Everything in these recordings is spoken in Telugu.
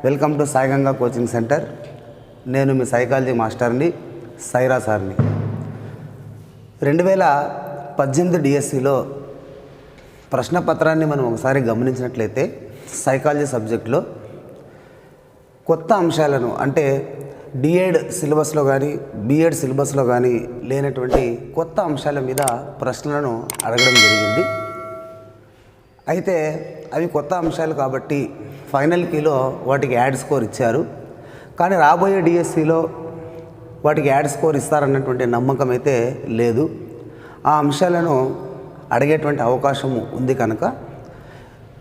Welcome to Sai Ganga coaching centre. నేను మీ సైకాలజీ మాస్టర్ని, సైరా సార్ని. 2018 డిఎస్సిలో ప్రశ్నపత్రాన్ని మనం ఒకసారి గమనించినట్లయితే సైకాలజీ సబ్జెక్టులో కొత్త అంశాలను, అంటే డిఎడ్ సిలబస్లో కానీ బిఎడ్ సిలబస్లో కానీ లేనటువంటి కొత్త అంశాల మీద ప్రశ్నలను అడగడం జరిగింది. అయితే అవి కొత్త అంశాలు కాబట్టి ఫైనల్ కీలో వాటికి యాడ్ స్కోర్ ఇచ్చారు. కానీ రాబోయే డిఎస్సిలో వాటికి యాడ్ స్కోర్ ఇస్తారన్నటువంటి నమ్మకం అయితే లేదు. ఆ అంశాలను అడిగేటువంటి అవకాశం ఉంది కనుక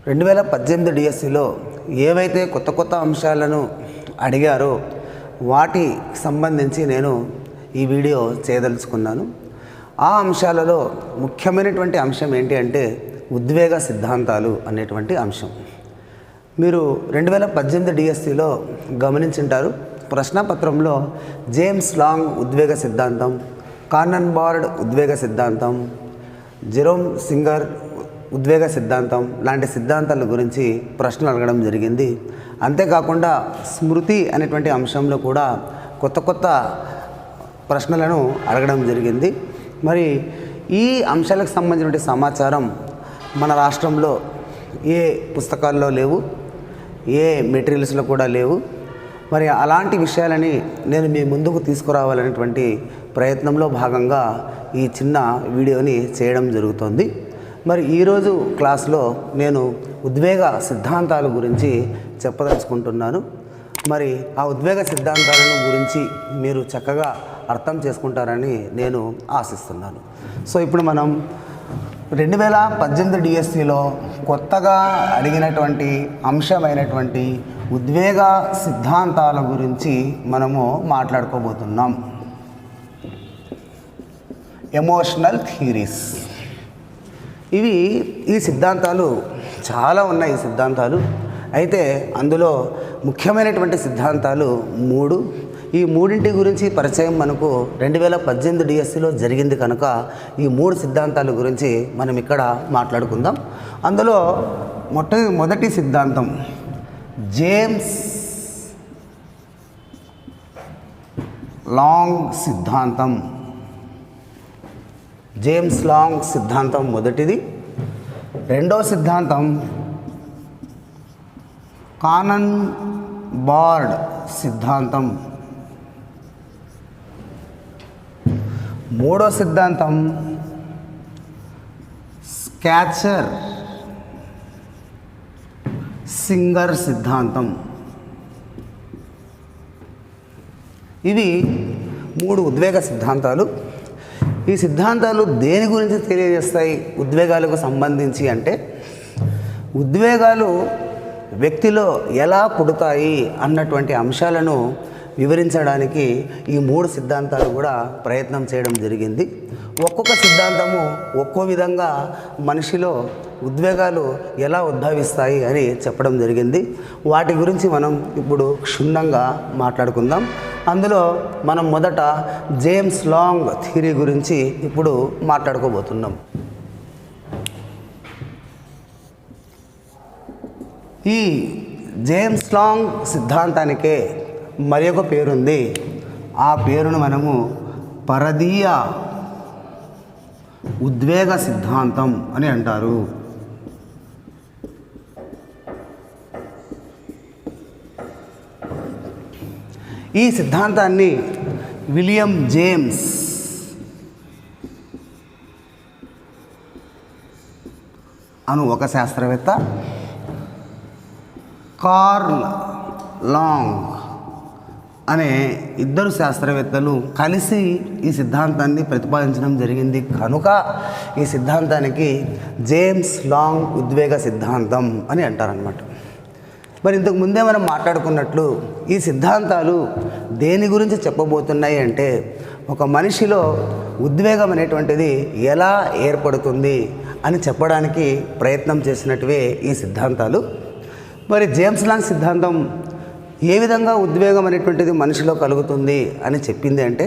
2018 డిఎస్సిలో ఏవైతే కొత్త కొత్త అంశాలను అడిగారో వాటికి సంబంధించి నేను ఈ వీడియో చేయదలుచుకున్నాను. ఆ అంశాలలో ముఖ్యమైనటువంటి అంశం ఏంటి అంటే ఉద్వేగ సిద్ధాంతాలు అనేటువంటి అంశం. మీరు 2018 డిఎస్సిలో గమనించుంటారు. ప్రశ్నపత్రంలో జేమ్స్ లాంగ్ ఉద్వేగ సిద్ధాంతం, కార్నన్ బార్డ్ ఉద్వేగ సిద్ధాంతం, జెరోమ్ సింగర్ ఉద్వేగ సిద్ధాంతం లాంటి సిద్ధాంతాల గురించి ప్రశ్నలు అడగడం జరిగింది. అంతేకాకుండా స్మృతి అనేటువంటి అంశంలో కూడా కొత్త కొత్త ప్రశ్నలను అడగడం జరిగింది. మరి ఈ అంశాలకు సంబంధించిన సమాచారం మన రాష్ట్రంలో ఏ పుస్తకాల్లో లేవు, ఏ మెటీరియల్స్లో కూడా లేవు. మరి అలాంటి విషయాలని నేను మీ ముందుకు తీసుకురావాలనేటువంటి ప్రయత్నంలో భాగంగా ఈ చిన్న వీడియోని చేయడం జరుగుతుంది. మరి ఈరోజు క్లాస్లో నేను ఉద్వేగ సిద్ధాంతాల గురించి చెప్పదలుచుకుంటున్నాను. మరి ఆ ఉద్వేగ సిద్ధాంతాలను గురించి మీరు చక్కగా అర్థం చేసుకుంటారని నేను ఆశిస్తున్నాను. సో ఇప్పుడు మనం 2018 డిఎస్సిలో కొత్తగా అడిగినటువంటి అంశమైనటువంటి ఉద్వేగ సిద్ధాంతాల గురించి మనము మాట్లాడుకోబోతున్నాం. Emotional theories. ఈ సిద్ధాంతాలు చాలా ఉన్నాయి. ఈ సిద్ధాంతాలు అయితే అందులో ముఖ్యమైనటువంటి సిద్ధాంతాలు 3. ఈ మూడింటి గురించి పరిచయం మనకు 2018 డిఎస్సిలో జరిగింది కనుక ఈ 3 సిద్ధాంతాల గురించి మనం ఇక్కడ మాట్లాడుకుందాం. అందులో మొదటి సిద్ధాంతం జేమ్స్ లాంగ్ సిద్ధాంతం. జేమ్స్ లాంగ్ సిద్ధాంతం మొదటిది. రెండో సిద్ధాంతం కార్నన్ బార్డ్ సిద్ధాంతం. మూడో సిద్ధాంతం స్కాచర్ సింగర్ సిద్ధాంతం. ఇవి 3 ఉద్వేగ సిద్ధాంతాలు. ఈ సిద్ధాంతాలు దేని గురించి తెలియజేస్తాయి ఉద్వేగాలకు సంబంధించి అంటే, ఉద్వేగాలు వ్యక్తిలో ఎలా పుడతాయి అన్నటువంటి అంశాలను వివరించడానికి ఈ 3 సిద్ధాంతాలు కూడా ప్రయత్నం చేయడం జరిగింది. ఒక్కొక్క సిద్ధాంతము ఒక్కో విధంగా మనిషిలో ఉద్వేగాలు ఎలా ఉద్భవిస్తాయి అని చెప్పడం జరిగింది. వాటి గురించి మనం ఇప్పుడు క్షుణ్ణంగా మాట్లాడుకుందాం. అందులో మనం మొదట జేమ్స్ లాంగ్ థియరీ గురించి ఇప్పుడు మాట్లాడుకోబోతున్నాం. ఈ జేమ్స్ లాంగ్ సిద్ధాంతానికే మరి ఒక పేరుంది. ఆ పేరును మనము పరదీయ ఉద్వేగ సిద్ధాంతం అని అంటారు. ఈ సిద్ధాంతాన్ని విలియం జేమ్స్ అను ఒక శాస్త్రవేత్త, కార్ల్ లాంగ్ అనే 2 శాస్త్రవేత్తలు కలిసి ఈ సిద్ధాంతాన్ని ప్రతిపాదించడం జరిగింది కనుక ఈ సిద్ధాంతానికి జేమ్స్ లాంగ్ ఉద్వేగ సిద్ధాంతం అని అంటారనమాట. మరి ఇంతకు ముందే మనం మాట్లాడుకున్నట్లు ఈ సిద్ధాంతాలు దేని గురించి చెప్పబోతున్నాయి అంటే, ఒక మనిషిలో ఉద్వేగం అనేటువంటిది ఎలా ఏర్పడుతుంది అని చెప్పడానికి ప్రయత్నం చేసినట్టువే ఈ సిద్ధాంతాలు. మరి జేమ్స్ లాంగ్ సిద్ధాంతం ఏ విధంగా ఉద్వేగం అనేటువంటిది మనిషిలో కలుగుతుంది అని చెప్పింది అంటే,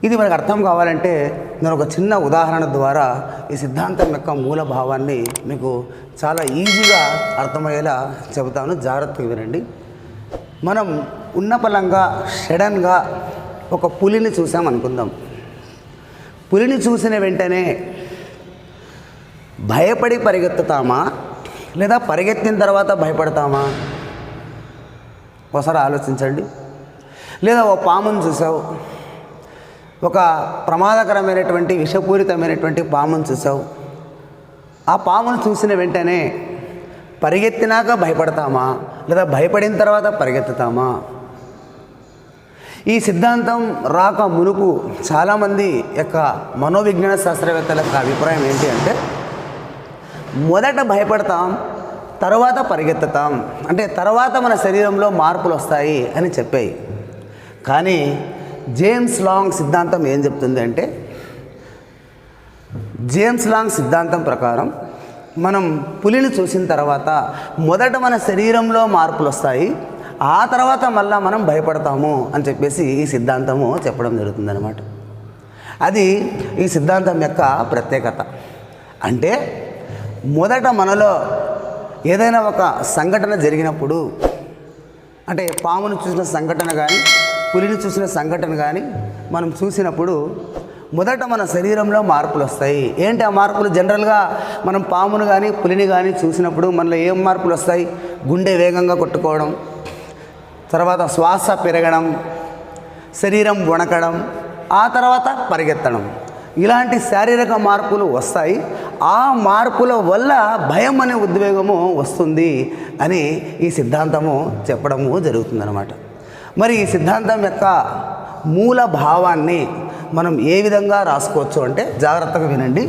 ఇది మనకు అర్థం కావాలంటే నేను ఒక చిన్న ఉదాహరణ ద్వారా ఈ సిద్ధాంతం యొక్క మూల భావాన్ని మీకు చాలా ఈజీగా అర్థమయ్యేలా చెబుతాను. జాగ్రత్తగా వినండి. మనం ఉన్నపలంగా సడన్గా ఒక పులిని చూసామనుకుందాం. పులిని చూసిన వెంటనే భయపడి పరిగెత్తుతామా లేదా పరిగెత్తిన తర్వాత భయపడతామా? ఒకసారి ఆలోచించండి. లేదా ఓ పామును చూసావు, ఒక ప్రమాదకరమైనటువంటి విషపూరితమైనటువంటి పామును చూసావు. ఆ పామును చూసిన వెంటనే పరిగెత్తినాక భయపడతామా లేదా భయపడిన తర్వాత పరిగెత్తుతామా? ఈ సిద్ధాంతం రాక మునుపు చాలామంది యొక్క మనోవిజ్ఞాన శాస్త్రవేత్తల యొక్క అభిప్రాయం ఏంటి అంటే, మొదట భయపడతాం, తర్వాత పరిగెత్తుతాం, అంటే తర్వాత మన శరీరంలో మార్పులు వస్తాయి అని చెప్పాయి. కానీ జేమ్స్ లాంగ్ సిద్ధాంతం ఏం చెప్తుంది అంటే, జేమ్స్ లాంగ్ సిద్ధాంతం ప్రకారం మనం పులిని చూసిన తర్వాత మొదట మన శరీరంలో మార్పులు వస్తాయి, ఆ తర్వాత మళ్ళీ మనం భయపడతాము అని చెప్పేసి ఈ సిద్ధాంతము చెప్పడం జరుగుతుందన్నమాట. అది ఈ సిద్ధాంతం యొక్క ప్రత్యేకత. అంటే మొదట మనలో ఏదైనా ఒక సంఘటన జరిగినప్పుడు, అంటే పామును చూసిన సంఘటన కానీ పులిని చూసిన సంఘటన కానీ మనం చూసినప్పుడు మొదట మన శరీరంలో మార్పులు వస్తాయి. ఏంటి ఆ మార్పులు? జనరల్గా మనం పామును కానీ పులిని కానీ చూసినప్పుడు మనలో ఏం మార్పులు వస్తాయి? గుండె వేగంగా కొట్టుకోవడం, తర్వాత శ్వాస పెరగడం, శరీరం వణకడం, ఆ తర్వాత పరిగెత్తడం, ఇలాంటి శారీరక మార్పులు వస్తాయి. ఆ మార్పుల వల్ల భయం అనే ఉద్వేగము వస్తుంది అని ఈ సిద్ధాంతము చెప్పడము జరుగుతుందన్నమాట. మరి ఈ సిద్ధాంతం యొక్క మూల భావాన్ని మనం ఏ విధంగా రాసుకోవచ్చు అంటే, జాగ్రత్తగా వినండి.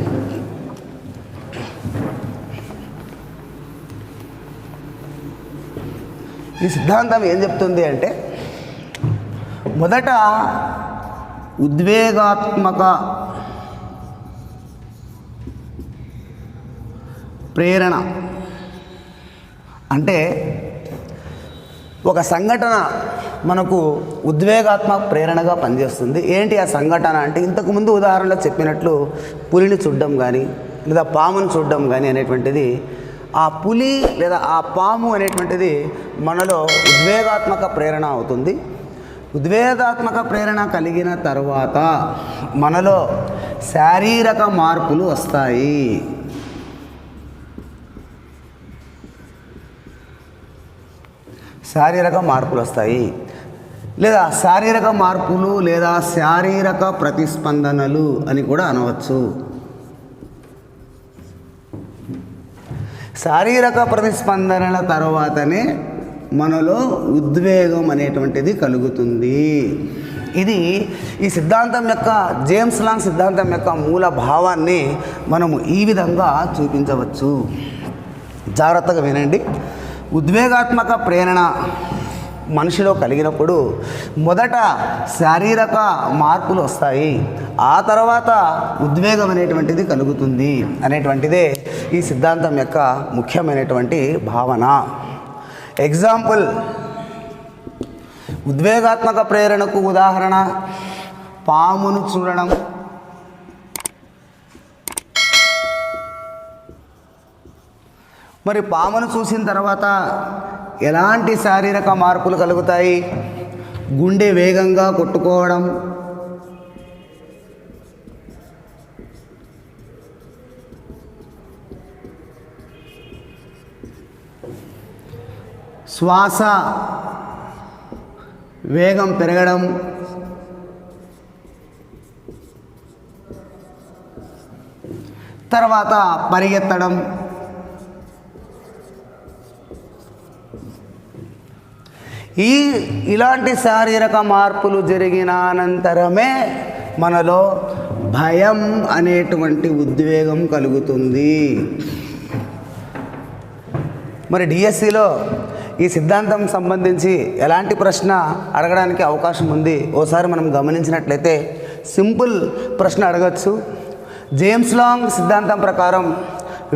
ఈ సిద్ధాంతం ఏం చెప్తుంది అంటే, మొదట ఉద్వేగాత్మక ప్రేరణ అంటే ఒక సంఘటన మనకు ఉద్వేగాత్మక ప్రేరణగా పనిచేస్తుంది. ఏంటి ఆ సంఘటన అంటే, ఇంతకుముందు ఉదాహరణలో చెప్పినట్లు పులిని చూడడం కానీ లేదా పామును చూడడం కానీ అనేటువంటిది, ఆ పులి లేదా ఆ పాము అనేటువంటిది మనలో ఉద్వేగాత్మక ప్రేరణ అవుతుంది. ఉద్వేగాత్మక ప్రేరణ కలిగిన తర్వాత మనలో శారీరక మార్పులు వస్తాయి. శారీరక మార్పులు వస్తాయి, లేదా శారీరక మార్పులు లేదా శారీరక ప్రతిస్పందనలు అని కూడా అనవచ్చు. శారీరక ప్రతిస్పందనల తర్వాతనే మనలో ఉద్వేగం అనేటువంటిది కలుగుతుంది. ఇది ఈ సిద్ధాంతం యొక్క, జేమ్స్ లాంగ్ సిద్ధాంతం యొక్క మూల భావాన్ని మనము ఈ విధంగా చూపించవచ్చు. జాగ్రత్తగా వినండి. ఉద్వేగాత్మక ప్రేరణ మనిషిలో కలిగినప్పుడు మొదట శారీరక మార్పులు వస్తాయి, ఆ తర్వాత ఉద్వేగం అనేటువంటిది కలుగుతుంది అనేటువంటిదే ఈ సిద్ధాంతం యొక్క ముఖ్యమైనటువంటి భావన. ఎగ్జాంపుల్, ఉద్వేగాత్మక ప్రేరణకు ఉదాహరణ పామును చూడడం. మరి పామును చూసిన తర్వాత ఎలాంటి శారీరక మార్పులు కలుగుతాయి? గుండె వేగంగా కొట్టుకోవడం, శ్వాస వేగం పెరగడం, తర్వాత పరిగెత్తడం. ఇలాంటి శారీరక మార్పులు జరిగిన అనంతరమే మనలో భయం అనేటువంటి ఉద్వేగం కలుగుతుంది. మరి డిఎస్సిలో ఈ సిద్ధాంతం సంబంధించి ఎలాంటి ప్రశ్న అడగడానికి అవకాశం ఉంది? ఓసారి మనం గమనించినట్లయితే సింపుల్ ప్రశ్న అడగచ్చు. జేమ్స్ లాంగ్ సిద్ధాంతం ప్రకారం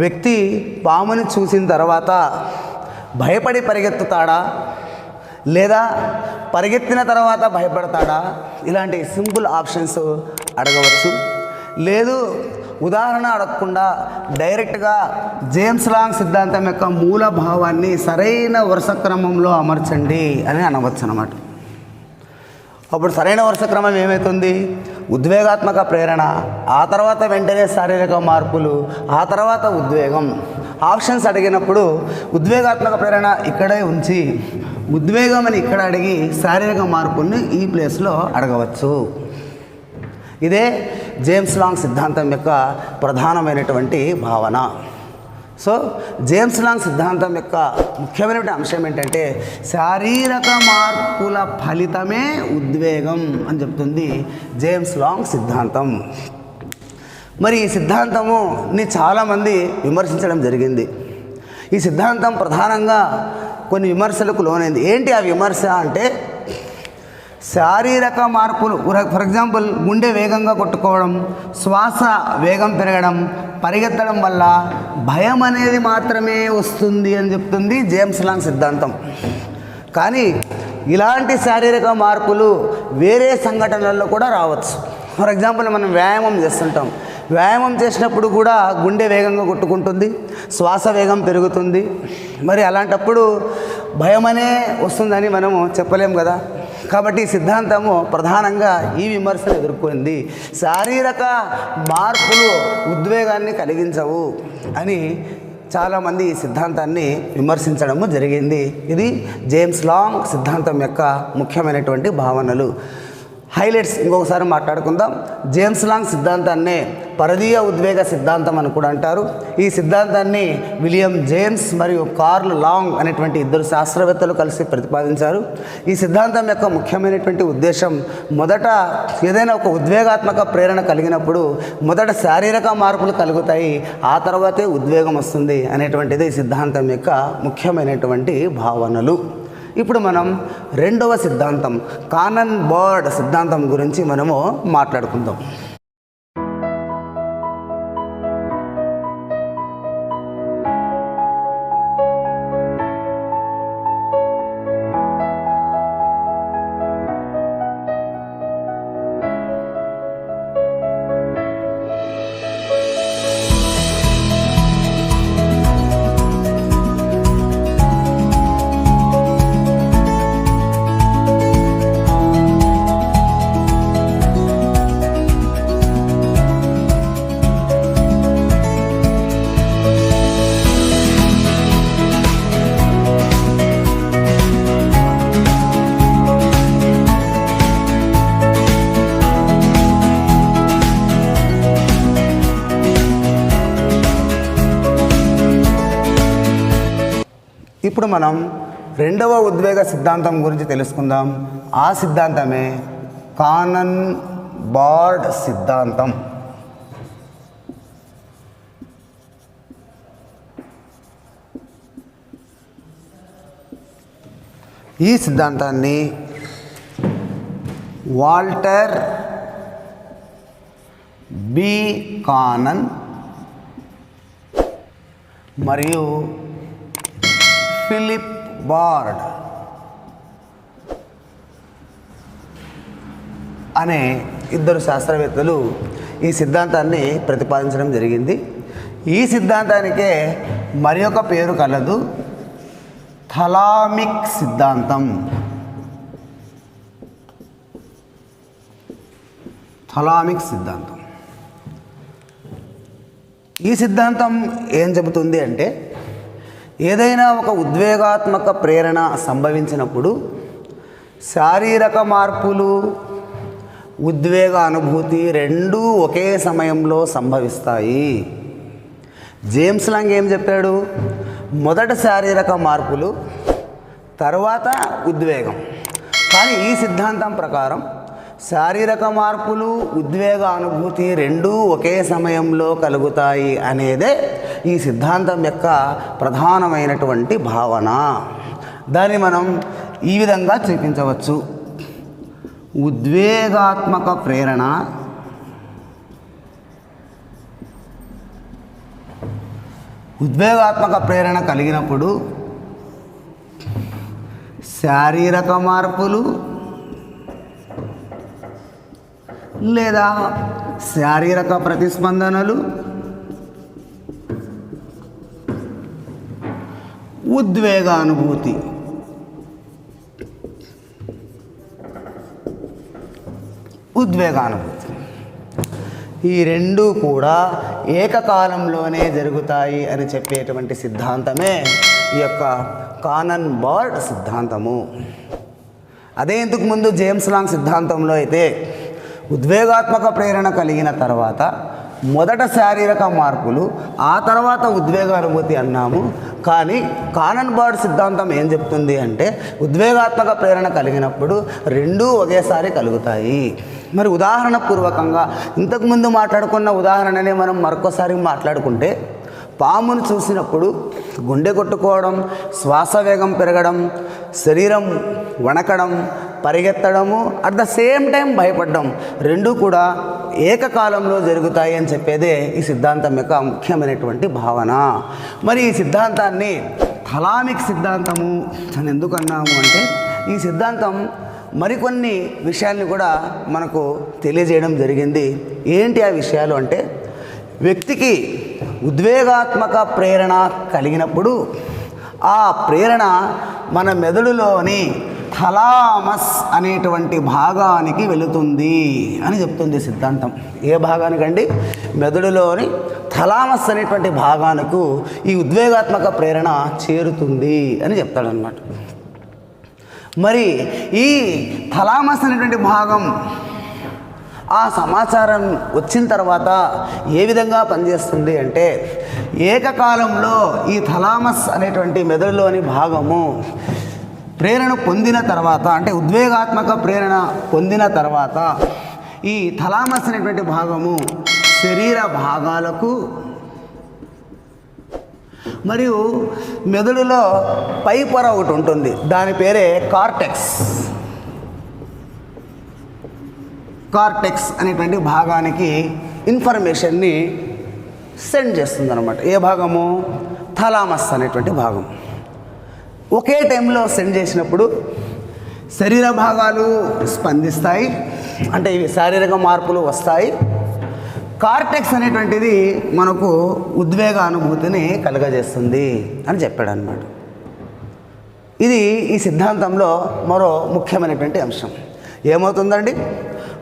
వ్యక్తి పాముని చూసిన తర్వాత భయపడి పరిగెత్తుతాడా లేదా పరిగెత్తిన తర్వాత భయపడతాడా? ఇలాంటి సింపుల్ ఆప్షన్స్ అడగవచ్చు. లేదు ఉదాహరణ అడగకుండా డైరెక్ట్గా జేమ్స్ లాంగ్ సిద్ధాంతం యొక్క మూల భావాన్ని సరైన వరుస క్రమంలో అమర్చండి అని అనవచ్చు అన్నమాట. అప్పుడు సరైన వరుస క్రమం ఏమవుతుంది? ఉద్వేగాత్మక ప్రేరణ, ఆ తర్వాత వెంటనే శారీరక మార్పులు, ఆ తర్వాత ఉద్వేగం. ఆప్షన్స్ అడిగినప్పుడు ఉద్వేగాత్మక ప్రేరణ ఇక్కడే ఉంచి ఉద్వేగం అని ఇక్కడ అడిగి శారీరక మార్పుల్ని ఈ ప్లేస్లో అడగవచ్చు. ఇదే జేమ్స్ లాంగ్ సిద్ధాంతం యొక్క ప్రధానమైనటువంటి భావన. సో జేమ్స్ లాంగ్ సిద్ధాంతం యొక్క ముఖ్యమైనటువంటి అంశం ఏంటంటే శారీరక మార్పుల ఫలితమే ఉద్వేగం అని చెప్తుంది జేమ్స్ లాంగ్ సిద్ధాంతం. మరి ఈ సిద్ధాంతముని చాలామంది విమర్శించడం జరిగింది. ఈ సిద్ధాంతం ప్రధానంగా కొన్ని విమర్శలకు లోనైంది. ఏంటి ఆ విమర్శ అంటే, శారీరక మార్పులు, ఫర్ ఎగ్జాంపుల్ గుండె వేగంగా కొట్టుకోవడం, శ్వాస వేగం పెరగడం, పరిగెత్తడం వల్ల భయం అనేది మాత్రమే వస్తుంది అని చెప్తుంది జేమ్స్ లాంగ్ సిద్ధాంతం. కానీ ఇలాంటి శారీరక మార్పులు వేరే సంఘటనల్లో కూడా రావచ్చు. ఫర్ ఎగ్జాంపుల్ మనం వ్యాయామం చేస్తుంటాం. వ్యాయామం చేసినప్పుడు కూడా గుండె వేగంగా కొట్టుకుంటుంది, శ్వాస వేగం పెరుగుతుంది. మరి అలాంటప్పుడు భయమనే వస్తుందని మనము చెప్పలేం కదా. కాబట్టి ఈ సిద్ధాంతము ప్రధానంగా ఈ విమర్శను ఎదుర్కొంది. శారీరక మార్పులు ఉద్వేగాన్ని కలిగించవు అని చాలామంది ఈ సిద్ధాంతాన్ని విమర్శించడము జరిగింది. ఇది జేమ్స్ లాంగ్ సిద్ధాంతం యొక్క ముఖ్యమైనటువంటి భావనలు. హైలైట్స్ ఇంకొకసారి మాట్లాడుకుందాం. జేమ్స్ లాంగ్ సిద్ధాంతాన్నే పరదీయ ఉద్వేగ సిద్ధాంతం అని కూడా అంటారు. ఈ సిద్ధాంతాన్ని విలియం జేమ్స్ మరియు కార్ల్ లాంగ్ అనేటువంటి ఇద్దరు శాస్త్రవేత్తలు కలిసి ప్రతిపాదించారు. ఈ సిద్ధాంతం యొక్క ముఖ్యమైనటువంటి ఉద్దేశం, మొదట ఏదైనా ఒక ఉద్వేగాత్మక ప్రేరణ కలిగినప్పుడు మొదట శారీరక మార్పులు కలుగుతాయి, ఆ తర్వాతే ఉద్వేగం వస్తుంది అనేటువంటిది ఈ సిద్ధాంతం యొక్క ముఖ్యమైనటువంటి భావనలు. ఇప్పుడు మనం రెండవ సిద్ధాంతం కానన్ బార్డ్ సిద్ధాంతం గురించి మనము మాట్లాడుకుందాం. ఇప్పుడు మనం రెండవ ఉద్వేగ సిద్ధాంతం గురించి తెలుసుకుందాం. ఆ సిద్ధాంతమే కానన్ బార్డ్ సిద్ధాంతం. ఈ సిద్ధాంతాన్ని వాల్టర్ బి కానన్ మరియు ఫిలిప్ బార్డ్ అనే ఇద్దరు శాస్త్రవేత్తలు ఈ సిద్ధాంతాన్ని ప్రతిపాదించడం జరిగింది. ఈ సిద్ధాంతానికే మరి ఒక పేరు కలదు, థలామిక్ సిద్ధాంతం. థలామిక్ సిద్ధాంతం. ఈ సిద్ధాంతం ఏం చెబుతుంది అంటే, ఏదైనా ఒక ఉద్వేగాత్మక ప్రేరణ సంభవించినప్పుడు శారీరక మార్పులు, ఉద్వేగ అనుభూతి రెండూ ఒకే సమయంలో సంభవిస్తాయి. జేమ్స్ లాంగ్ ఏం చెప్పాడు? మొదట శారీరక మార్పులు, తర్వాత ఉద్వేగం. కానీ ఈ సిద్ధాంతం ప్రకారం శారీరక మార్పులు, ఉద్వేగ అనుభూతి రెండూ ఒకే సమయంలో కలుగుతాయి అనేదే ఈ సిద్ధాంతం యొక్క ప్రధానమైనటువంటి భావన. దాన్ని మనం ఈ విధంగా చూపించవచ్చు. ఉద్వేగాత్మక ప్రేరణ కలిగినప్పుడు శారీరక మార్పులు, లేదా శారీరక ప్రతిస్పందనలు, ఉద్వేగానుభూతి. ఈ రెండు కూడా ఏకకాలంలోనే జరుగుతాయి అని చెప్పేటువంటి సిద్ధాంతమే ఈ యొక్క కానన్ బార్డ్ సిద్ధాంతము. అదే ఇంతకు ముందు జేమ్స్ లాంగ్ సిద్ధాంతంలో అయితే ఉద్వేగాత్మక ప్రేరణ కలిగిన తర్వాత మొదట శారీరక మార్పులు, ఆ తర్వాత ఉద్వేగానుభూతి అన్నాము. కానీ కానన్ బార్డ్ సిద్ధాంతం ఏం చెప్తుంది అంటే ఉద్వేగాత్మక ప్రేరణ కలిగినప్పుడు రెండూ ఒకేసారి కలుగుతాయి. మరి ఉదాహరణ పూర్వకంగా ఇంతకుముందు మాట్లాడుకున్న ఉదాహరణనే మనం మరొకసారి మాట్లాడుకుంటే, పామును చూసినప్పుడు గుండె కొట్టుకోవడం, శ్వాస వేగం పెరగడం, శరీరం వణకడం, పరిగెత్తడము, అట్ ద సేమ్ టైం భయపడడం రెండూ కూడా ఏకకాలంలో జరుగుతాయి అని చెప్పేదే ఈ సిద్ధాంతం యొక్క ముఖ్యమైనటువంటి భావన. మరి ఈ సిద్ధాంతాన్ని థలామిక్ సిద్ధాంతము అని ఎందుకు అన్నాము అంటే ఈ సిద్ధాంతం మరికొన్ని విషయాల్ని కూడా మనకు తెలియజేయడం జరిగింది. ఏంటి ఆ విషయాలు అంటే, వ్యక్తికి ఉద్వేగాత్మక ప్రేరణ కలిగినప్పుడు ఆ ప్రేరణ మన మెదడులోని థలామస్ అనేటువంటి భాగానికి వెళుతుంది అని చెప్తుంది సిద్ధాంతం. ఏ భాగానికండి? మెదడులోని థలామస్ అనేటువంటి భాగానికి ఈ ఉద్వేగాత్మక ప్రేరణ చేరుతుంది అని చెప్తాడనమాట. మరి ఈ థలామస్ అనేటువంటి భాగం ఆ సమాచారం వచ్చిన తర్వాత ఏ విధంగా పనిచేస్తుంది అంటే, ఏకకాలంలో ఈ థలామస్ అనేటువంటి మెదడులోని భాగము ప్రేరణ పొందిన తర్వాత, అంటే ఉద్వేగాత్మక ప్రేరణ పొందిన తర్వాత ఈ థలామస్ అనేటువంటి భాగము శరీర భాగాలకు మరియు మెదడులో పై పొర ఒకటి ఉంటుంది, దాని పేరే కార్టెక్స్ అనేటువంటి భాగానికి ఇన్ఫర్మేషన్ని సెండ్ చేస్తుంది అనమాట. ఏ భాగము? థలామస్ అనేటువంటి భాగం. ఒకే టైంలో సెండ్ చేసినప్పుడు శరీర భాగాలు స్పందిస్తాయి, అంటే ఇవి శారీరక మార్పులు వస్తాయి. కార్టెక్స్ అనేటువంటిది మనకు ఉద్వేగ అనుభూతిని కలుగజేస్తుంది అని చెప్పాడు అన్నమాట. ఇది ఈ సిద్ధాంతంలో మరో ముఖ్యమైనటువంటి అంశం. ఏమవుతుందండి?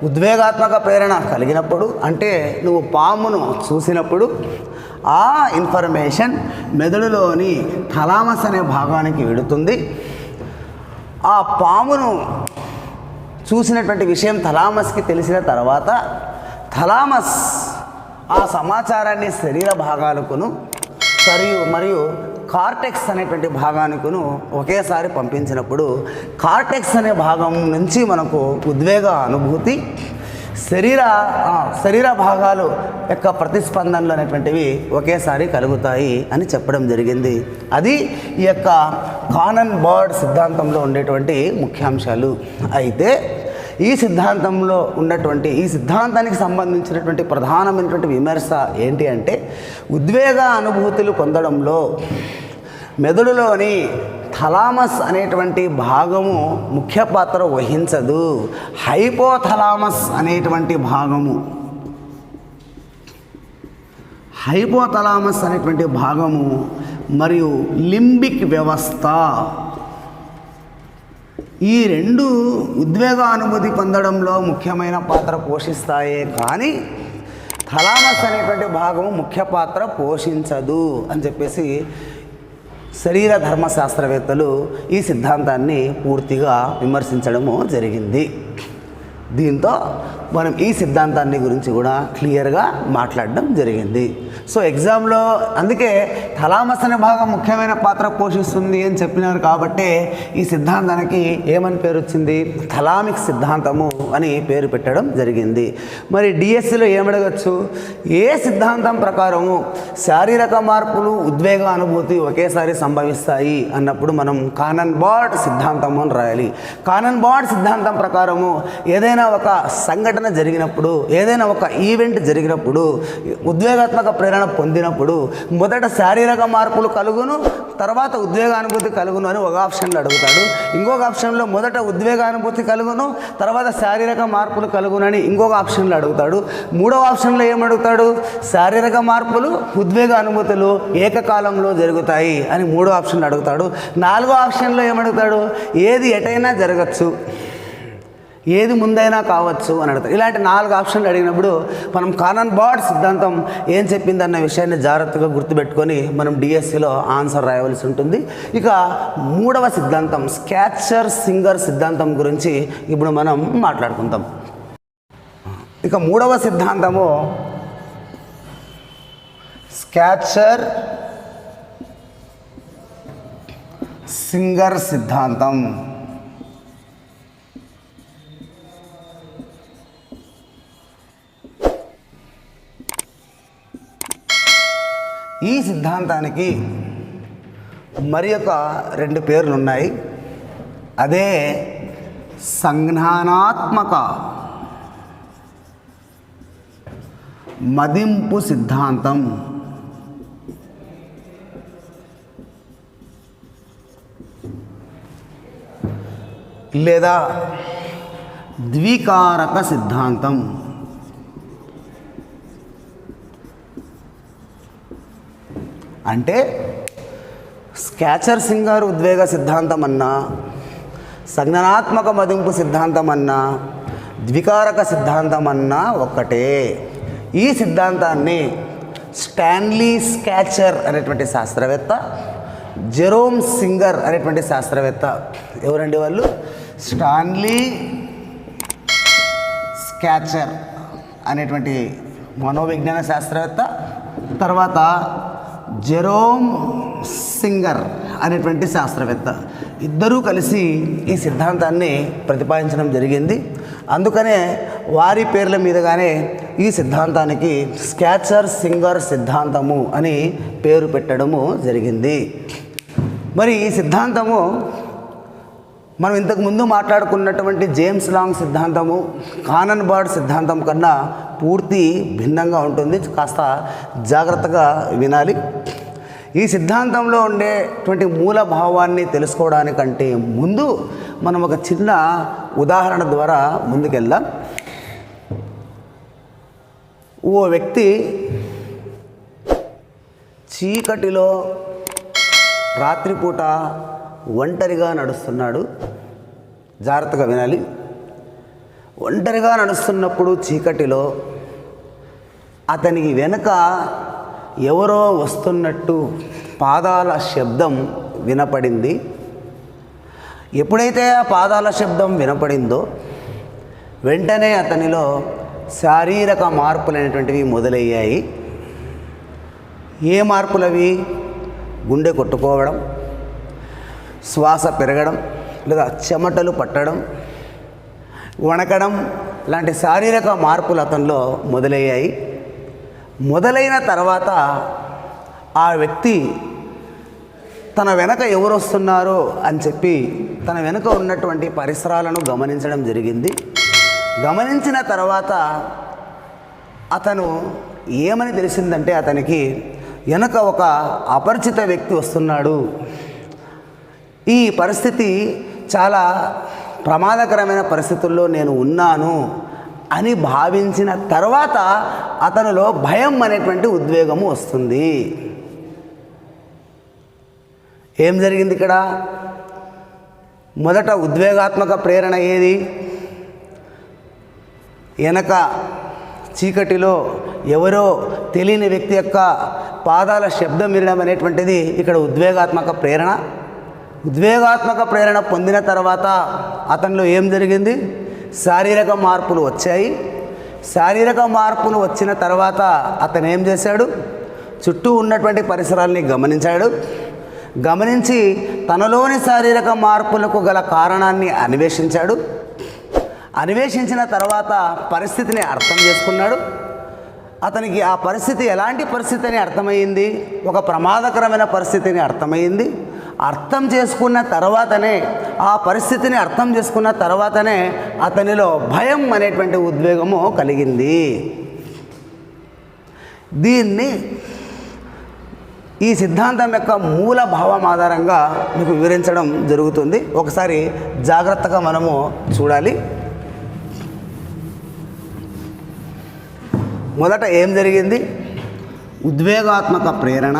ఉద్వేగాత్మక ప్రేరణ కలిగినప్పుడు, అంటే నువ్వు పామును చూసినప్పుడు ఆ ఇన్ఫర్మేషన్ మెదడులోని థలామస్ అనే భాగానికి వెళుతుంది. ఆ పామును చూసినటువంటి విషయం థలామస్కి తెలిసిన తర్వాత థలామస్ ఆ సమాచారాన్ని శరీర భాగాలకును మరియు కార్టెక్స్ అనేటువంటి భాగానికును ఒకేసారి పంపించినప్పుడు కార్టెక్స్ అనే భాగం నుంచి మనకు ఉద్వేగ అనుభూతి, శరీర భాగాలు యొక్క ప్రతిస్పందనలు అనేటువంటివి ఒకేసారి కలుగుతాయి అని చెప్పడం జరిగింది. అది ఈ యొక్క కానన్ బార్డ్ సిద్ధాంతంలో ఉండేటువంటి ముఖ్యాంశాలు. అయితే ఈ సిద్ధాంతంలో ఉన్నటువంటి ఈ సిద్ధాంతానికి సంబంధించినటువంటి ప్రధానమైనటువంటి విమర్శ ఏంటి అంటే, ఉద్వేగ అనుభూతులు పొందడంలో మెదడులోని థలామస్ అనేటువంటి భాగము ముఖ్య పాత్ర వహించదు. హైపోథలామస్ అనేటువంటి భాగము మరియు లింబిక్ వ్యవస్థ, ఈ రెండు ఉద్వేగ అనుభూతి పొందడంలో ముఖ్యమైన పాత్ర పోషిస్తాయే కానీ థలామస్ అనేటువంటి భాగము ముఖ్య పాత్ర పోషించదు అని చెప్పేసి శరీర ధర్మశాస్త్రవేత్తలు ఈ సిద్ధాంతాన్ని పూర్తిగా విమర్శించడము జరిగింది. దీంతో మనం ఈ సిద్ధాంతాన్ని గురించి కూడా క్లియర్గా మాట్లాడడం జరిగింది. సో ఎగ్జామ్లో అందుకే థలామస్ అనే భాగం ముఖ్యమైన పాత్ర పోషిస్తుంది అని చెప్పినారు కాబట్టి ఈ సిద్ధాంతానికి ఏమని పేరు వచ్చింది? థలామిక్ సిద్ధాంతము అని పేరు పెట్టడం జరిగింది. మరి డిఎస్సిలో ఏమడగచ్చు? ఏ సిద్ధాంతం ప్రకారము శారీరక మార్పులు ఉద్వేగ అనుభూతి ఒకేసారి సంభవిస్తాయి అన్నప్పుడు మనం కానన్ బార్డ్ సిద్ధాంతం అని రాయాలి. కానన్ బార్డ్ సిద్ధాంతం ప్రకారము ఏదైనా ఏదైనా ఒక సంఘటన జరిగినప్పుడు, ఏదైనా ఒక ఈవెంట్ జరిగినప్పుడు, ఉద్వేగాత్మక ప్రేరణ పొందినప్పుడు మొదట శారీరక మార్పులు కలుగును, తర్వాత ఉద్వేగానుభూతి కలుగును అని ఒక ఆప్షన్లో అడుగుతాడు. ఇంకొక ఆప్షన్లో మొదట ఉద్వేగానుభూతి కలుగును, తర్వాత శారీరక మార్పులు కలుగును అని ఇంకొక ఆప్షన్లో అడుగుతాడు. మూడవ ఆప్షన్లో ఏమడుగుతాడు? శారీరక మార్పులు, ఉద్వేగానుభూతులు ఏకకాలంలో జరుగుతాయి అని మూడో ఆప్షన్లో అడుగుతాడు. నాలుగో ఆప్షన్లో ఏమడుగుతాడు? ఏది ఎటైనా జరగచ్చు, ఏది ముందైనా కావచ్చు అని అడుగుతాడు. ఇలాంటి 4 ఆప్షన్లు అడిగినప్పుడు మనం కానన్ బార్డ్ సిద్ధాంతం ఏం చెప్పిందన్న విషయాన్ని జాగ్రత్తగా గుర్తుపెట్టుకొని మనం డిఎస్సిలో ఆన్సర్ రాయవలసి ఉంటుంది. ఇక మూడవ సిద్ధాంతం స్కాచర్ సింగర్ సిద్ధాంతం గురించి ఇప్పుడు మనం మాట్లాడుకుందాం. ఇక మూడవ సిద్ధాంతము స్కాచర్ సింగర్ సిద్ధాంతం. ఈ సిద్ధాంతానికి మరి ఒక 2 పేర్లు ఉన్నాయి. అదే సంజ్ఞానాత్మక మదింపు సిద్ధాంతం, లేదా ద్వికారక సిద్ధాంతం. అంటే స్కాచర్ సింగర్ ఉద్వేగ సిద్ధాంతం అన్నా, సంజ్ఞానాత్మక మదింపు సిద్ధాంతం అన్నా, ద్వికారక సిద్ధాంతం అన్నా ఒక్కటే. ఈ సిద్ధాంతాన్ని స్టాన్లీ స్కాచర్ అనేటువంటి శాస్త్రవేత్త, జెరోమ్ సింగర్ అనేటువంటి శాస్త్రవేత్త, ఎవరండి వాళ్ళు? స్టాన్లీ స్కాచర్ అనేటువంటి మనోవిజ్ఞాన శాస్త్రవేత్త, తర్వాత జెరోమ్ సింగర్ అనేటువంటి శాస్త్రవేత్త, ఇద్దరూ కలిసి ఈ సిద్ధాంతాన్ని ప్రతిపాదించడం జరిగింది. అందుకనే వారి పేర్ల మీదుగానే ఈ సిద్ధాంతానికి స్కాచర్ సింగర్ సిద్ధాంతము అని పేరు పెట్టడము జరిగింది. మరి ఈ సిద్ధాంతము మనం ఇంతకుముందు మాట్లాడుకున్నటువంటి జేమ్స్ లాంగ్ సిద్ధాంతము, కానన్ బార్డ్ సిద్ధాంతం కన్నా పూర్తి భిన్నంగా ఉంటుంది. కాస్త జాగ్రత్తగా వినాలి. ఈ సిద్ధాంతంలో ఉండేటువంటి మూల భావాన్ని తెలుసుకోవడానికంటే ముందు మనం ఒక చిన్న ఉదాహరణ ద్వారా ముందుకెళ్దాం. ఓ వ్యక్తి చీకటిలో రాత్రిపూట ఒంటరిగా నడుస్తున్నాడు. జాగ్రత్తగా వినాలి. ఒంటరిగా నడుస్తున్నప్పుడు చీకటిలో అతనికి వెనుక ఎవరో వస్తున్నట్టు పాదాల శబ్దం వినపడింది. ఎప్పుడైతే ఆ పాదాల శబ్దం వినపడిందో వెంటనే అతనిలో శారీరక మార్పులు అనేటువంటివి మొదలయ్యాయి. ఏ మార్పులవి? గుండె కొట్టుకోవడం, శ్వాస పెరగడం, లేదా చెమటలు పట్టడం, వణకడం లాంటి శారీరక మార్పులు అతనిలో మొదలయ్యాయి. మొదలైన తర్వాత ఆ వ్యక్తి తన వెనక ఎవరు వస్తున్నారో అని చెప్పి తన వెనుక ఉన్నటువంటి పరిసరాలను గమనించడం జరిగింది. గమనించిన తర్వాత అతను ఏమని తెలిసిందంటే అతనికి వెనక ఒక అపరిచిత వ్యక్తి వస్తున్నాడు. ఈ పరిస్థితి చాలా ప్రమాదకరమైన పరిస్థితుల్లో నేను ఉన్నాను అని భావించిన తర్వాత అతనిలో భయం అనేటువంటి ఉద్వేగము వస్తుంది. ఏం జరిగింది ఇక్కడ? మొదట ఉద్వేగాత్మక ప్రేరణ ఏది? వెనక చీకటిలో ఎవరో తెలియని వ్యక్తి యొక్క పాదాల శబ్దం వినడం అనేటువంటిది ఇక్కడ ఉద్వేగాత్మక ప్రేరణ. ఉద్వేగాత్మక ప్రేరణ పొందిన తర్వాత అతనిలో ఏం జరిగింది? శారీరక మార్పులు వచ్చాయి. శారీరక మార్పులు వచ్చిన తర్వాత అతను ఏం చేశాడు? చుట్టూ ఉన్నటువంటి పరిసరాల్ని గమనించాడు. గమనించి తనలోని శారీరక మార్పులకు గల కారణాన్ని అన్వేషించాడు. అన్వేషించిన తర్వాత పరిస్థితిని అర్థం చేసుకున్నాడు. అతనికి ఆ పరిస్థితి ఎలాంటి పరిస్థితి అని అర్థమైంది? ఒక ప్రమాదకరమైన పరిస్థితిని అర్థమైంది. అర్థం చేసుకున్న తర్వాతనే, ఆ పరిస్థితిని అర్థం చేసుకున్న తర్వాతనే అతనిలో భయం అనేటువంటి ఉద్వేగము కలిగింది. దీన్ని ఈ సిద్ధాంతం యొక్క మూల భావం ఆధారంగా మీకు వివరించడం జరుగుతుంది. ఒకసారి జాగ్రత్తగా మనము చూడాలి. మొదట ఏం జరిగింది? ఉద్వేగాత్మక ప్రేరణ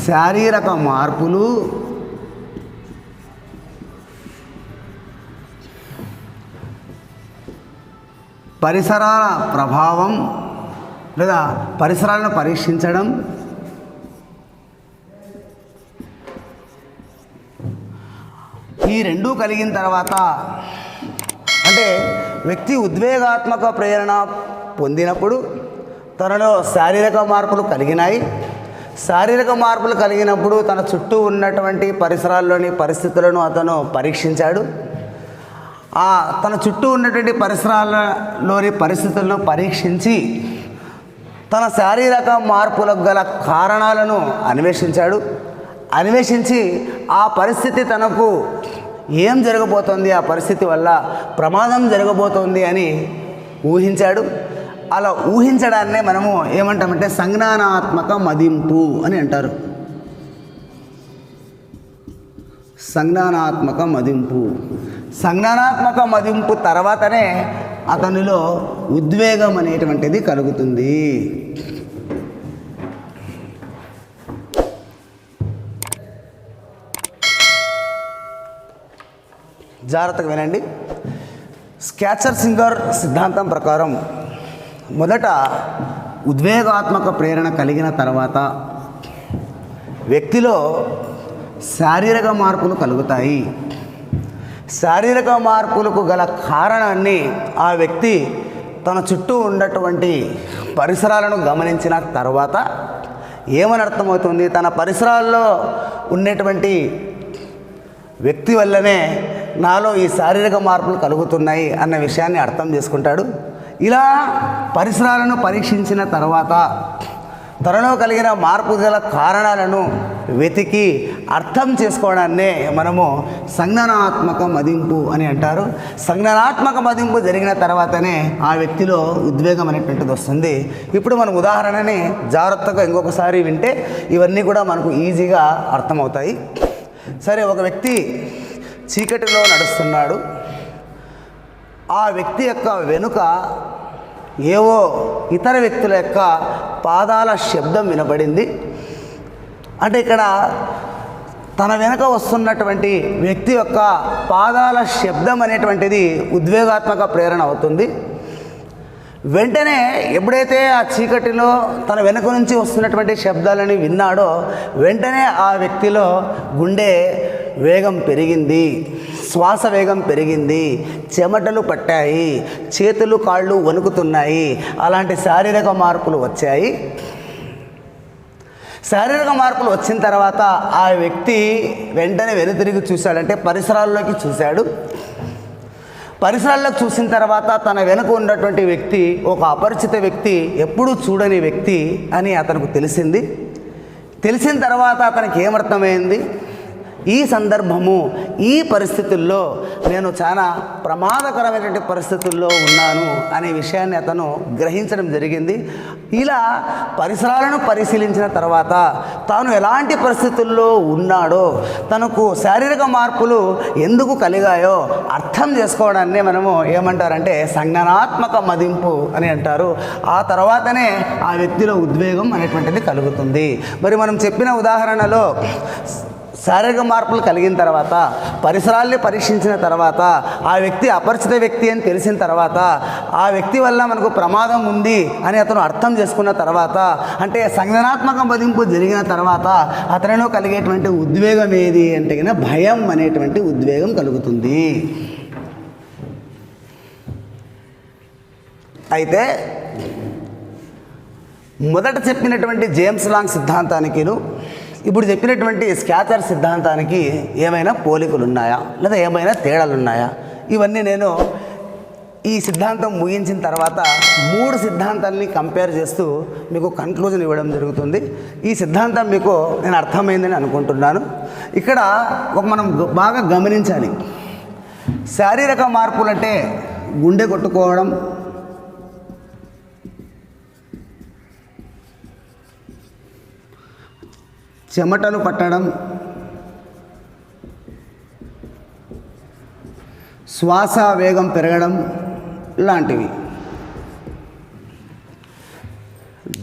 శారీరక మార్పులు పరిసరాల ప్రభావం లేదా పరిసరాలను పరీక్షించడం, ఈ రెండూ కలిగిన తర్వాత, అంటే వ్యక్తి ఉద్వేగాత్మక ప్రేరణ పొందినప్పుడు తనలో శారీరక మార్పులు కలిగినాయి. శారీరక మార్పులు కలిగినప్పుడు తన చుట్టూ ఉన్నటువంటి పరిసరాల్లోని పరిస్థితులను అతను పరీక్షించాడు. తన చుట్టూ ఉన్నటువంటి పరిసరాలలోని పరిస్థితులను పరీక్షించి తన శారీరక మార్పులకు గల కారణాలను అన్వేషించి ఆ పరిస్థితి తనకు ఏం జరగబోతోంది, ఆ పరిస్థితి వల్ల ప్రమాదం జరగబోతోంది అని ఊహించాడు. అలా ఊహించడాన్నే మనము ఏమంటామంటే సంజ్ఞానాత్మక మదింపు అని అంటారు. సంజ్ఞానాత్మక మదింపు తర్వాతనే అతనిలో ఉద్వేగం అనేటువంటిది కలుగుతుంది. జాగ్రత్తగా వినండి. స్కాచర్-సింగర్ సిద్ధాంతం ప్రకారం మొదట ఉద్వేగాత్మక ప్రేరణ కలిగిన తర్వాత వ్యక్తిలో శారీరక మార్పులు కలుగుతాయి. శారీరక మార్పులకు గల కారణాన్ని ఆ వ్యక్తి తన చుట్టూ ఉన్నటువంటి పరిసరాలను గమనించిన తర్వాత ఏమని అర్థమవుతుంది? తన పరిసరాల్లో ఉన్నటువంటి వ్యక్తి వల్లనే నాలో ఈ శారీరక మార్పులు కలుగుతున్నాయి అన్న విషయాన్ని అర్థం చేసుకుంటాడు. ఇలా పరిసరాలను పరీక్షించిన తర్వాత తనలో కలిగిన మార్పు గల కారణాలను వెతికి అర్థం చేసుకోవడాన్నే మనము సంజ్ఞానాత్మక మదింపు అని అంటారు. సంజ్ఞానాత్మక మదింపు జరిగిన తర్వాతనే ఆ వ్యక్తిలో ఉద్వేగం అనేటువంటిది వస్తుంది. ఇప్పుడు మనం ఉదాహరణని జాగ్రత్తగా ఇంకొకసారి వింటే ఇవన్నీ కూడా మనకు ఈజీగా అర్థమవుతాయి. సరే, ఒక వ్యక్తి చీకటిలో నడుస్తున్నాడు. ఆ వ్యక్తి యొక్క వెనుక ఏవో ఇతర వ్యక్తుల యొక్క పాదాల శబ్దం వినబడింది. అంటే ఇక్కడ తన వెనుక వస్తున్నటువంటి వ్యక్తి యొక్క పాదాల శబ్దం అనేటువంటిది ఉద్వేగాత్మక ప్రేరణ అవుతుంది. వెంటనే ఎప్పుడైతే ఆ చీకటిలో తన వెనుక నుంచి వస్తున్నటువంటి శబ్దాలని విన్నాడో వెంటనే ఆ వ్యక్తిలో గుండె వేగం పెరిగింది, శ్వాస వేగం పెరిగింది, చెమటలు పట్టాయి, చేతులు కాళ్ళు వణుకుతున్నాయి. అలాంటి శారీరక మార్పులు వచ్చాయి. శారీరక మార్పులు వచ్చిన తర్వాత ఆ వ్యక్తి వెంటనే వెనుతిరిగి చూశాడంటే పరిసరాల్లోకి చూశాడు. పరిసరాల్లోకి చూసిన తర్వాత తన వెనుక ఉన్నటువంటి వ్యక్తి ఒక అపరిచిత వ్యక్తి, ఎప్పుడూ చూడని వ్యక్తి అని అతనికి తెలిసింది. తెలిసిన తర్వాత అతనికి ఏమర్థమైంది? ఈ సందర్భము, ఈ పరిస్థితుల్లో నేను చాలా ప్రమాదకరమైనటువంటి పరిస్థితుల్లో ఉన్నాను అనే విషయాన్ని అతను గ్రహించడం జరిగింది. ఇలా పరిసరాలను పరిశీలించిన తర్వాత తాను ఎలాంటి పరిస్థితుల్లో ఉన్నాడో, తనకు శారీరక మార్పులు ఎందుకు కలిగాయో అర్థం చేసుకోవడాన్ని మనము ఏమంటారంటే సంజ్ఞానాత్మక మదింపు అని అంటారు. ఆ తర్వాతనే ఆ వ్యక్తిలో ఉద్వేగం అనేటువంటిది కలుగుతుంది. మరి మనం చెప్పిన ఉదాహరణలో శారీరక మార్పులు కలిగిన తర్వాత, పరిసరాల్ని పరీక్షించిన తర్వాత, ఆ వ్యక్తి అపరిచిత వ్యక్తి అని తెలిసిన తర్వాత, ఆ వ్యక్తి వల్ల మనకు ప్రమాదం ఉంది అని అతను అర్థం చేసుకున్న తర్వాత, అంటే సంజ్ఞానాత్మక మదింపు జరిగిన తర్వాత అతనిలో కలిగేటువంటి ఉద్వేగం ఏది అంటే కనుక భయం అనేటువంటి ఉద్వేగం కలుగుతుంది. అయితే మొదట చెప్పినటువంటి జేమ్స్ లాంగ్ సిద్ధాంతానికిను ఇప్పుడు చెప్పినటువంటి స్కాచర్ సిద్ధాంతానికి ఏమైనా పోలికలు ఉన్నాయా లేదా ఏమైనా తేడాలు ఉన్నాయా? ఇవన్నీ నేను ఈ సిద్ధాంతం ముగించిన తర్వాత 3 సిద్ధాంతాలని కంపేర్ చేస్తూ మీకు కన్క్లూజన్ ఇవ్వడం జరుగుతుంది. ఈ సిద్ధాంతం మీకు నేను అర్థమైందని అనుకుంటున్నాను. ఇక్కడ మనం బాగా గమనించాలి. శారీరక మార్పులు అంటే గుండె కొట్టుకోవడం, చెమటలు పట్టడం, శ్వాస వేగం పెరగడం లాంటివి.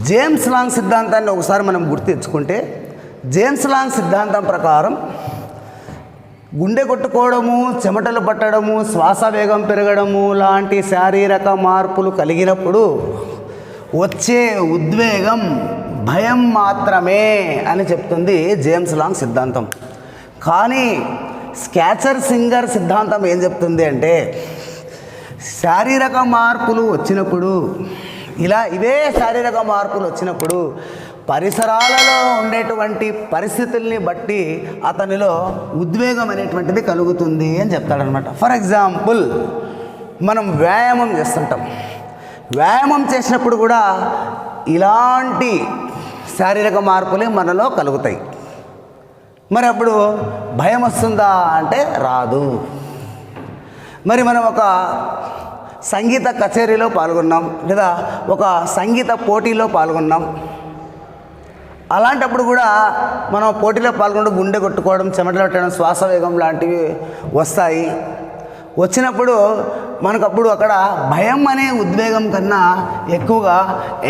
జేమ్స్ లాంగ్ సిద్ధాంతాన్ని ఒకసారి మనం గుర్తు తెచ్చుకుంటే, జేమ్స్ లాంగ్ సిద్ధాంతం ప్రకారం గుండె కొట్టుకోవడము, చెమటలు పట్టడము, శ్వాస వేగం పెరగడము లాంటి శారీరక మార్పులు కలిగినప్పుడు వచ్చే ఉద్వేగం భయం మాత్రమే అని చెప్తుంది జేమ్స్ లాంగ్ సిద్ధాంతం. కానీ స్కాచర్ సింగర్ సిద్ధాంతం ఏం చెప్తుంది అంటే, శారీరక మార్పులు వచ్చినప్పుడు, ఇవే శారీరక మార్పులు వచ్చినప్పుడు పరిసరాలలో ఉండేటువంటి పరిస్థితుల్ని బట్టి అతనిలో ఉద్వేగం అనేటువంటిది కలుగుతుంది అని చెప్తాడనమాట. ఫర్ ఎగ్జాంపుల్, మనం వ్యాయామం చేస్తుంటాం. వ్యాయామం చేసినప్పుడు కూడా ఇలాంటి శారీరక మార్పులే మనలో కలుగుతాయి. మరి అప్పుడు భయం వస్తుందా అంటే రాదు. మరి మనం ఒక సంగీత కచేరీలో పాల్గొన్నాం, లేదా ఒక సంగీత పోటీలో పాల్గొన్నాం. అలాంటప్పుడు కూడా మనం పోటీలో పాల్గొంటూ గుండె కొట్టుకోవడం, చెమటలు పట్టడం, శ్వాస వేగం లాంటివి వస్తాయి. వచ్చినప్పుడు మనకప్పుడు అక్కడ భయం అనే ఉద్వేగం కన్నా ఎక్కువగా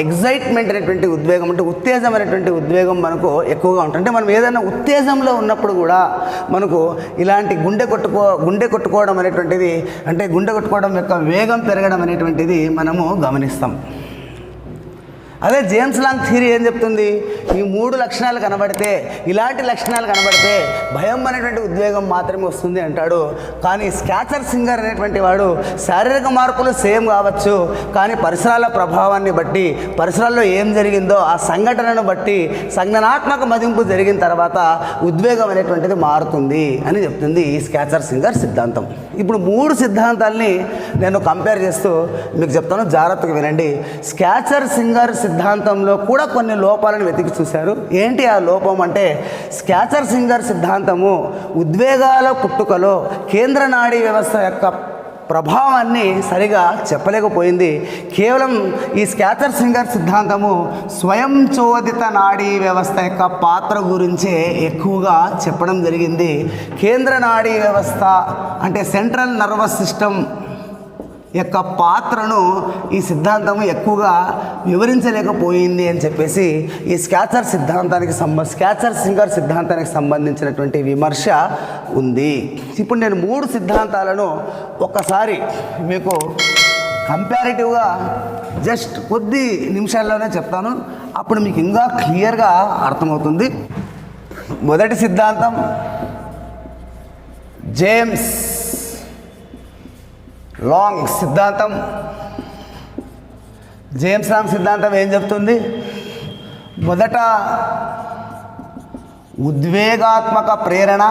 ఎగ్జైట్మెంట్ అనేటువంటి ఉద్వేగం, అంటే ఉత్తేజం అనేటువంటి ఉద్వేగం మనకు ఎక్కువగా ఉంటుంది. అంటే మనం ఏదైనా ఉత్తేజంలో ఉన్నప్పుడు కూడా మనకు ఇలాంటి గుండె కొట్టుకోవడం అనేటువంటిది, అంటే గుండె కొట్టుకోవడం యొక్క వేగం పెరగడం అనేటువంటిది మనము గమనిస్తాం. అదే జేమ్స్ లాంగ్ థియరీ ఏం చెప్తుంది, ఈ 3 లక్షణాలు కనబడితే, ఇలాంటి లక్షణాలు కనబడితే భయం అనేటువంటి ఉద్వేగం మాత్రమే వస్తుంది అంటాడు. కానీ స్కాచర్ సింగర్ అనేటువంటి వాడు శారీరక మార్పులు సేమ్ కావచ్చు, కానీ పరిసరాల ప్రభావాన్ని బట్టి, పరిసరాల్లో ఏం జరిగిందో ఆ సంఘటనను బట్టి సంజ్ఞానాత్మక మదింపు జరిగిన తర్వాత ఉద్వేగం అనేటువంటిది మారుతుంది అని చెప్తుంది ఈ స్కాచర్ సింగర్ సిద్ధాంతం. ఇప్పుడు 3 సిద్ధాంతాలని నేను కంపేర్ చేస్తూ మీకు చెప్తాను, జాగ్రత్తగా వినండి. స్కాచర్ సింగర్ సిద్ధాంతంలో కూడా కొన్ని లోపాలను వెతికి చూశారు. ఏంటి ఆ లోపం అంటే, స్కాచర్ సింగర్ సిద్ధాంతము ఉద్వేగాల పుట్టుకలో కేంద్ర నాడీ వ్యవస్థ యొక్క ప్రభావాన్ని సరిగా చెప్పలేకపోయింది. కేవలం ఈ స్కాచర్ సింగర్ సిద్ధాంతము స్వయం చోదిత నాడీ వ్యవస్థ యొక్క పాత్ర గురించే ఎక్కువగా చెప్పడం జరిగింది. కేంద్ర నాడీ వ్యవస్థ అంటే సెంట్రల్ నర్వస్ సిస్టమ్ యొక్క పాత్రను ఈ సిద్ధాంతము ఎక్కువగా వివరించలేకపోయింది అని చెప్పేసి ఈ స్కాచర్ సింగర్ సిద్ధాంతానికి సంబంధించినటువంటి విమర్శ ఉంది. ఇప్పుడు నేను 3 సిద్ధాంతాలను ఒక్కసారి మీకు కంపారిటివ్గా జస్ట్ కొద్ది నిమిషాల్లోనే చెప్తాను, అప్పుడు మీకు ఇంకా క్లియర్గా అర్థమవుతుంది. మొదటి సిద్ధాంతం జేమ్స్ లాంగ్ సిద్ధాంతం. జేమ్స్ లాంగ్ సిద్ధాంతం ఏం చెప్తుంది, మొదట ఉద్వేగాత్మక ప్రేరణ,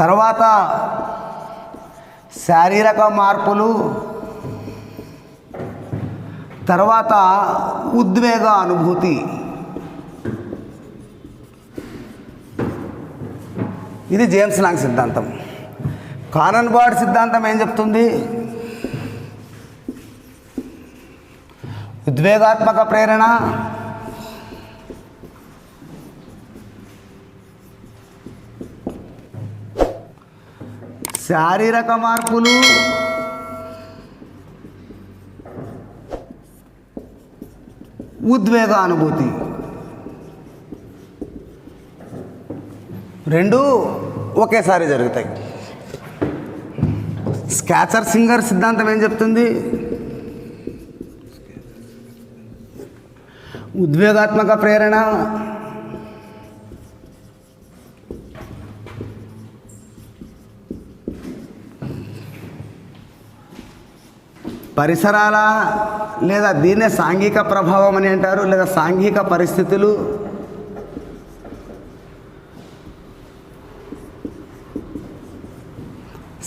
తర్వాత శారీరక మార్పులు, తర్వాత ఉద్వేగ అనుభూతి. ఇది జేమ్స్ లాంగ్ సిద్ధాంతం. కానన్ బార్డ్ సిద్ధాంతం ఏం చెప్తుంది, ఉద్వేగాత్మక ప్రేరణ, శారీరక మార్పులు, ఉద్వేగ అనుభూతి. రెండు ఒకేసారి జరుగుతాయి. స్కాచర్ సింగర్ సిద్ధాంతం ఏం చెప్తుంది, ఉద్వేగాత్మక ప్రేరణ, పరిసరాల లేదా దీన్నే సాంఘిక ప్రభావం అని అంటారు, లేదా సాంఘిక పరిస్థితులు,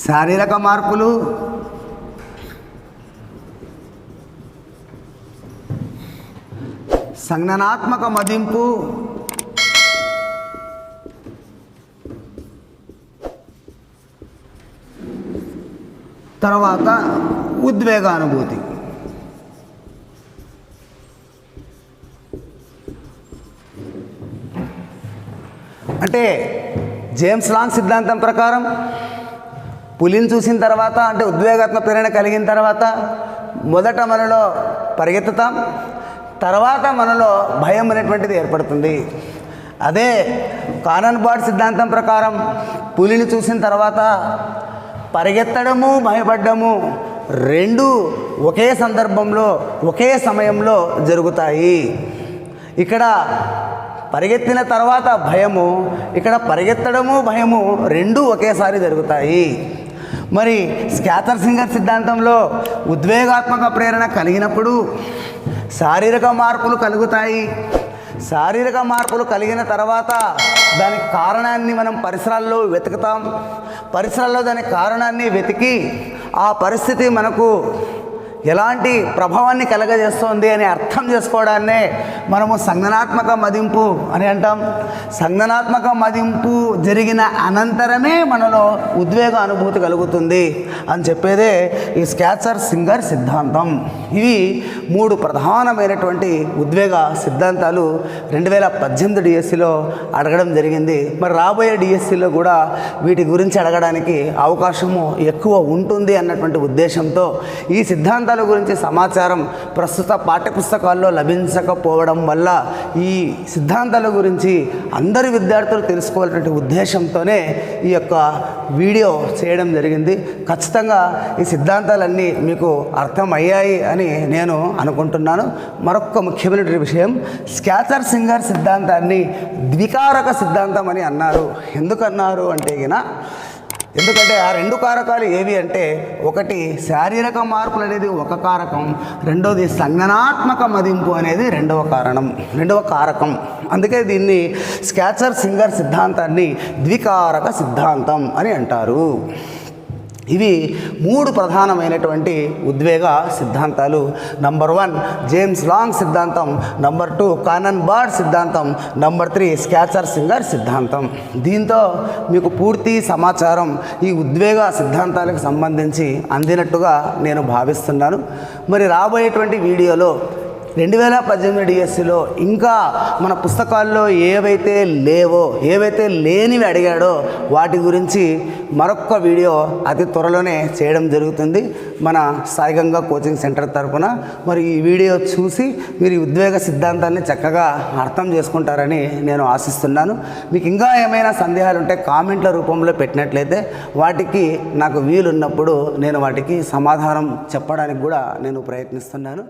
శారీరక మార్పులు, సంజ్ఞానాత్మక మదింపు, తర్వాత ఉద్వేగానుభూతి. అంటే జేమ్స్ లాంగ్ సిద్ధాంతం ప్రకారం పులిని చూసిన తర్వాత, అంటే ఉద్వేగాత్మక ప్రేరణ కలిగిన తర్వాత మొదట మనలో పరిగెత్తుతాం, తర్వాత మనలో భయం అనేటువంటిది ఏర్పడుతుంది. అదే కానన్ బార్డ్ సిద్ధాంతం ప్రకారం పులిని చూసిన తర్వాత పరిగెత్తడము భయపడ్డము రెండు ఒకే సందర్భంలో ఒకే సమయంలో జరుగుతాయి. ఇక్కడ పరిగెత్తిన తర్వాత భయము, ఇక్కడ పరిగెత్తడము భయము రెండూ ఒకేసారి జరుగుతాయి. మరి స్కాటర్ సింగర్ సిద్ధాంతంలో ఉద్వేగాత్మక ప్రేరణ కలిగినప్పుడు శారీరక మార్పులు కలుగుతాయి. శారీరక మార్పులు కలిగిన తర్వాత దానికి కారణాన్ని మనం పరిసరాల్లో వెతుకుతాం. పరిసరాల్లో దాని కారణాన్ని వెతికి ఆ పరిస్థితి మనకు ఎలాంటి ప్రభావాన్ని కలగజేస్తోంది అని అర్థం చేసుకోవడాన్నే మనము సంజ్ఞానాత్మక మదింపు అని అంటాం. సంజ్ఞానాత్మక మదింపు జరిగిన అనంతరమే మనలో ఉద్వేగ అనుభూతి కలుగుతుంది అని చెప్పేదే ఈ స్కాటర్ సింగర్ సిద్ధాంతం. ఇవి 3 ప్రధానమైనటువంటి ఉద్వేగ సిద్ధాంతాలు 2018 డిఎస్సిలో అడగడం జరిగింది. మరి రాబోయే డిఎస్సిలో కూడా వీటి గురించి అడగడానికి అవకాశము ఎక్కువ ఉంటుంది అన్నటువంటి ఉద్దేశంతో ఈ సిద్ధాంతాల గురించి సమాచారం ప్రస్తుత పాఠ్యపుస్తకాల్లో లభించకపోవడం వల్ల ఈ సిద్ధాంతాల గురించి అందరి విద్యార్థులు తెలుసుకోవాలనే ఉద్దేశంతోనే ఈ యొక్క వీడియో చేయడం జరిగింది. ఖచ్చితంగా ఈ సిద్ధాంతాలన్నీ మీకు అర్థమయ్యాయి అని నేను అనుకుంటున్నాను. మరొక ముఖ్యమైన విషయం, స్కాటర్ సింగర్ సిద్ధాంతాన్ని ద్వికారక సిద్ధాంతం అని అన్నారు. ఎందుకన్నారు అంటే ఎందుకంటే ఆ 2 కారకాలు ఏవి అంటే, ఒకటి శారీరక మార్పులు అనేది ఒక కారకం, రెండోది సంజ్ఞానాత్మక మదింపు అనేది రెండవ కారకం. అందుకే దీన్ని స్కాటర్ సింగర్ సిద్ధాంతాన్ని ద్వికారక సిద్ధాంతం అని అంటారు. ఇవి 3 ప్రధానమైనటువంటి ఉద్వేగ సిద్ధాంతాలు. నంబర్ 1 జేమ్స్ లాంగ్ సిద్ధాంతం, నంబర్ 2 కానన్ బార్డ్ సిద్ధాంతం, నంబర్ 3 స్కాటర్ సింగర్ సిద్ధాంతం. దీంతో మీకు పూర్తి సమాచారం ఈ ఉద్వేగ సిద్ధాంతాలకు సంబంధించి అందినట్టుగా నేను భావిస్తున్నాను. మరి రాబోయేటువంటి వీడియోలో 2018 డిఎస్సిలో ఇంకా మన పుస్తకాల్లో ఏవైతే లేవో, ఏవైతే లేనివి అడిగాడో వాటి గురించి మరొక వీడియో అతి త్వరలోనే చేయడం జరుగుతుంది మన సాయి గంగా కోచింగ్ సెంటర్ తరపున. మరి ఈ వీడియో చూసి మీరు ఈ ఉద్వేగ సిద్ధాంతాన్ని చక్కగా అర్థం చేసుకుంటారని నేను ఆశిస్తున్నాను. మీకు ఇంకా ఏమైనా సందేహాలు ఉంటే కామెంట్ల రూపంలో పెట్టినట్లయితే వాటికి నాకు వీలున్నప్పుడు నేను వాటికి సమాధానం చెప్పడానికి కూడా నేను ప్రయత్నిస్తున్నాను.